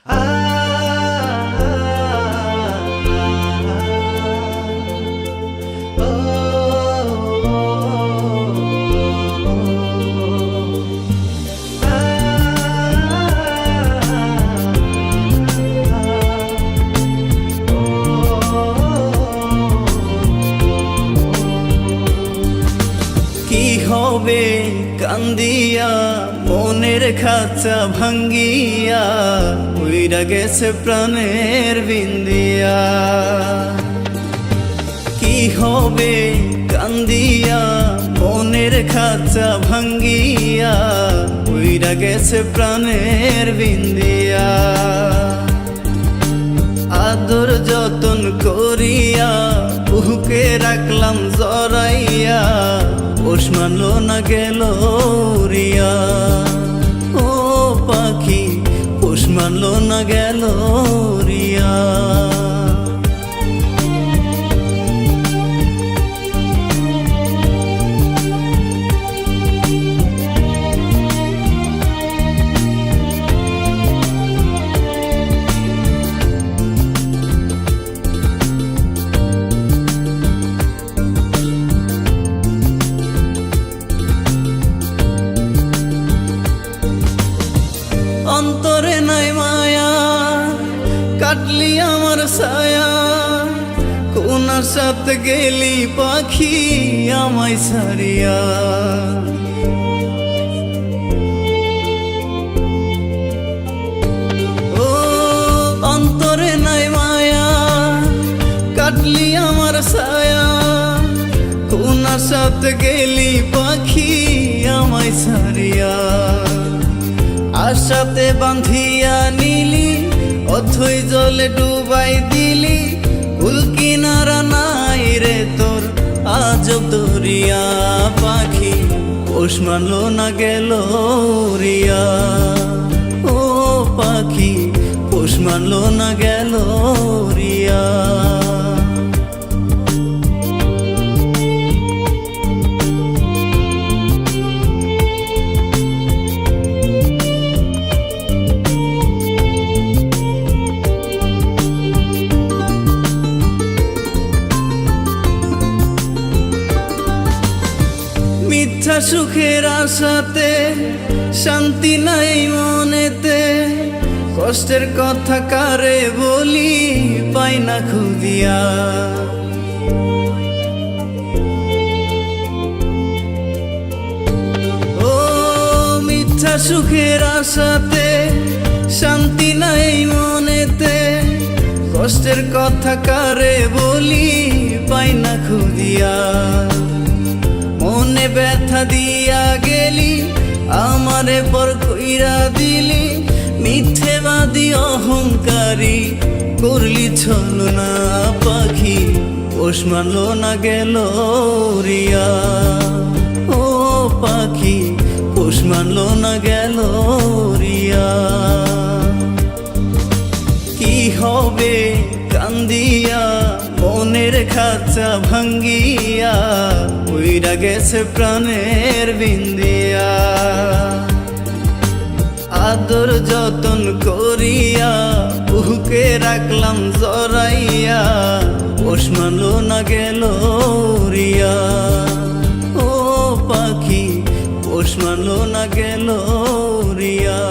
কি হবে কান্দিয়া মনের খাঁচা ভাঙ্গিয়া উইরা গেছে প্রাণের বিন্দিয়া। কি হবে কান্দিয়া মনের খাঁচা ভাঙ্গিয়া উইরা গেছে প্রাণের বিন্দিয়া। আদর যতন করিয়া বুকে রাখলাম জড়াইয়া পোষ মানলো না গেল রিয়া। ও পাখি পোষ মানলো না গেল রিয়া। অন্তরে নাই মায়া কাটলি আমার ছায়া, কোনার সাথে গেলি পাখি আমায় ছাড়িয়া। ও অন্তরে নাই মায়া কাটলি আমার ছায়া, কোনার সাথে গেলি পাখি আমায় ছাড়িয়া। আশাতে বাঁধিয়া নিলি অথই জলে ডুবাই দিলি, কুল কিনারা নাই রে তোর আজব দরিয়া। পাখি পোষ মানলো না গেল রিয়া। ও পাখি পোষ মানলো না গেল রিয়া। মিথ্যা সুখের আশাতে শান্তি নাই মনেতে, কষ্টের কথা কারে বলি পাই না খুঁজিয়া। ও মিথ্যা সুখের আশাতে শান্তি নাই মনেতে, কষ্টের কথা কারে বলি পাই না খুঁজিয়া। মনে ব্যথা দিয়া গেলি আমারে পর কইরা দিলি, মিথ্যেবাদী অহংকারী করলি ছলনা। পাখি পোষ মানলো না গেল রিয়া। ও পাখি পোষ মানলো না গেল রিয়া। কি হবে কান্দিয়া মনের খাঁচা ভাঙ্গিয়া উইরা গেছে প্রাণের বিন্দিয়া। আদর যতন করিয়া বুকে রাখলাম জড়াইয়া পোষ মানলো না গেল রিয়া। ও পাখি পোষ মানলো না গেল রিয়া।